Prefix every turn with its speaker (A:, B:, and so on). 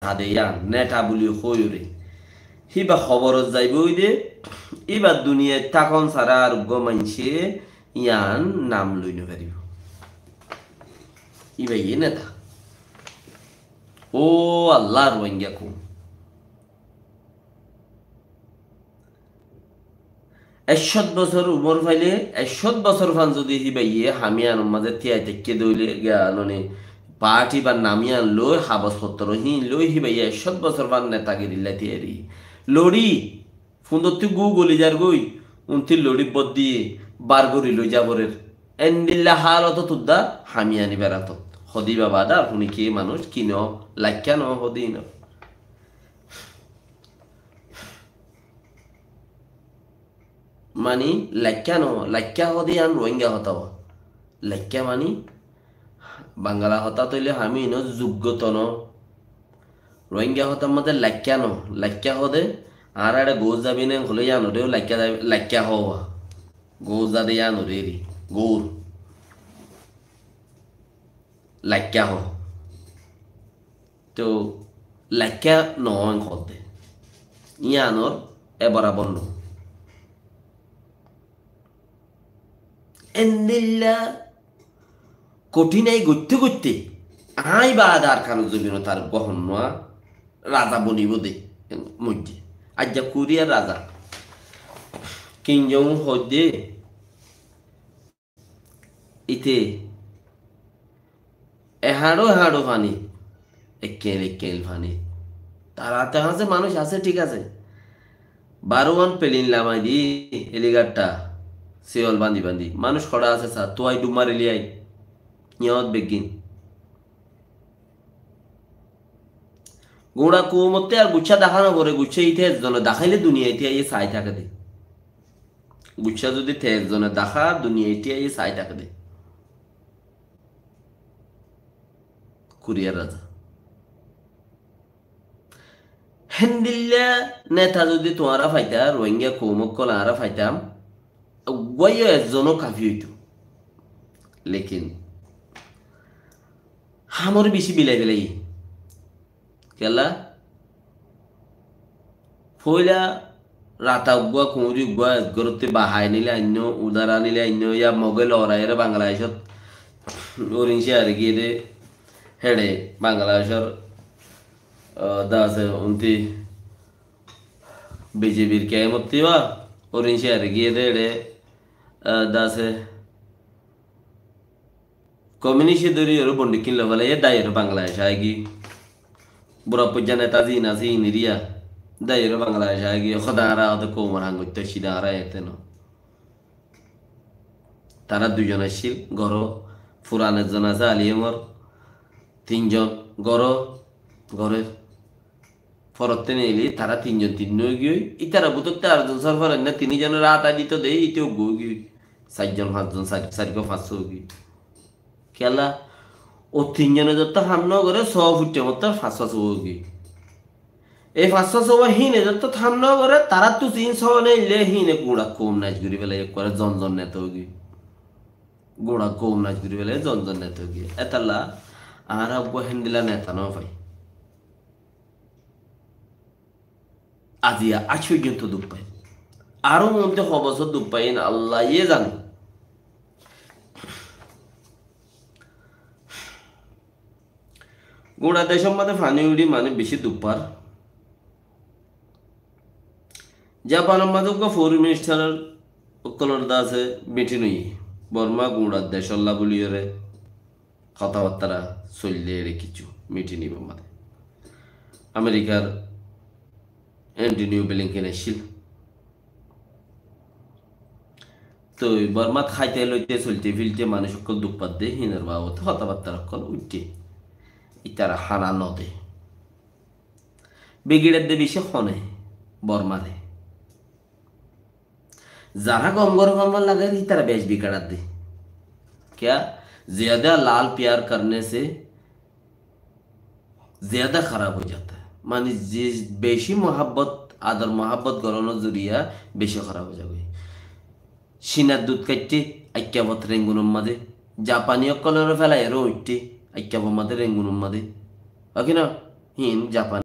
A: হাদে ইয়ান নেটা বলি হইরে হিবা খবর যাইব ওই দে এবার দুনিয়ায় তাকন সারা আর মানছে ইয়ান নাম লইতে পারিব ইবাই নেতা ও আল্লাহ রোহিঙ্গা কো 100 বছর উমর ফাইলে 100 বছর ফান যদি হিবাইয়ে হামিয়ান মাঝে তিয়াই থেকে দইলে ননে পার্টি বা নামিয়ান লই হাবসপত্র হি লই হিবাইয়ে 100 বছর ফান নেতাগিরি লাইতেরি লড়ি ফুন্দত্তি গু গলি যার গই উনতি লড়ি বদ্দি বার গরি লই যাবরের এন্দিল্লা হালত তুদ্দা হামিয়ানি বেড়াত হদি বাবা দা শুনি কি মানুষ কিন লাইকা ন হদি ন মানি লাইকা ন লাইকা হদি আন রোহিঙ্গা হতাও লাইকা মানি বাংলা হতা তৈলে আমি ন যোগ্যত ন রোহিঙ্গা হতার মধ্যে লাইকা হদে আর একটা গোজ যাবি না হলে জানো রেও লাইকা হওয়া গোজ যাদে জানো রে রি গৌর লাইকা হ তো লাইকা নয় হদে ইয়ানোর এবারা বন্ধ এন্দিল্লা কঠিনাই গড়তে গড়তে আই বা আদার কারো জমিন তার গহন নোয়া রাজা বনিব দে মধ্যে আজ্জা কুরিয়ার রাজা কিংজং হদে ইতে এহাড়ো এহাড়ো ফানি একেল ফানি তারা আছে মানুষ আছে ঠিক আছে 12 পেলিন লামাই দি এলিগারটা সিওল বান্ধি মানুষ খড়া আছে স্যার তোয়াই ডুমার এলিয়াই নিয়ত বেগিন গোড়া কুমতে আর গুচ্ছা দেখানো করে গুচ্ছা ইতে একজনে দেখাইলে দুনিয়া ইতে এই সাই থাকে দে গুচ্ছা যদি তে একজনে দেখা দুনিয়া ইতে এই সাই থাকে দে কুরিয়ার রাজা হেন্দিল্লা নেতা যদি তোমারা ফাইতা রোহিঙ্গা কৌমক কলারা ফাইতাম ওয়াইও একজনও কাফি হইতো লেকিন হামর বেশি বিলাই কেলা ফইলা রাতা উগুয়া কুঁড়ি উগুয়া গরতে বাহাই নিলে অন্য উদারা নিলে অন্য ইয়া মগেল অরাইরে বাংলাদেশত ওরিংসে আর গিয়ে দে হেডে বাংলাদেশের দাসে উনতি বিজেপির কে মত্তি বা ওরিংসে আর গিয়ে দে হেডে দাসে কমিউনিস্ট দরি ওর বন্ডি কিনলো বলে এ দায়ের বাংলাদেশ আইগি বুড়া পর্যা নেতা জি না জি নিরিয়া দায়ের বাংলাদেশ আইগি খদারা হতে কৌমার হাঙ্গত্য সিদারা এতে ন তারা দুজন আসছিল গর ফুরান একজন আছে আলিয়মর 3 জন ঘরের ফরতে নিলি তারা 3 জন 3 নই গিয়ে ইতারা বুতকতে 8 জন সরফার না 3 জনের রাত আদিত দেই ইতেও গো গিয়ে 4 জন 5 জন 4 গিয়ে খেলা ও 3 জনে যত হামনো করে 100 ফুটে মতো 500 গিয়ে এই 500 হিনে যত থামনো করে তারা তো 300 নেইলে হিনে গুড়া কম নাচ ঘুরি বেলা করে জন নেত গিয়ে গোড়া কম নাচ ঘুরি বেলা জন নেত গিয়ে এতালা আর হেন্দিলা নেতা ন ভাই আজিয়া আজ পর্যন্ত দুঃখ পাই আরো মধ্যে হবছর দুঃখ পাই না আল্লাহ ইয়ে জানে গোড়া দেশের মধ্যে ফানি উড়ি মানে বেশি দুপার জাপানের মাঝে ফরেন মিনিস্টারের উত্তর আছে মিটিং বর্মা গুড়ার দেশল্লা বলিয়ে কথাবার্তা চললে রে কিছু মিটিং মাঝে আমেরিকার অ্যান্টনিও ব্লিংকেন এসেছিল তো বর্মাত খাইতে লইতে চলতে ফিলতে মানুষ সকল দুপাত দে হিনের বাবদ কথাবার্তা সকল উঠতে ইতারা হানা নদে বেগিড়ের দে বেশি খনে বর্মারে যারা कम गरम लगे इतना बेच भी करा दे क्या ज्यादा लाल प्यार करने से ज्यादा खराब हो जाता है मानी बेशी मोहब्बत आदर मोहब्बत गरनो जरिया बेशी खराब हो जाए सीनार दूध काटते ऐक्याबत रेंगुन मदे जापानी कलर फेला एरो उठते ऐक्याब मदे रेंगुन मदे ओके ना হিন জাপান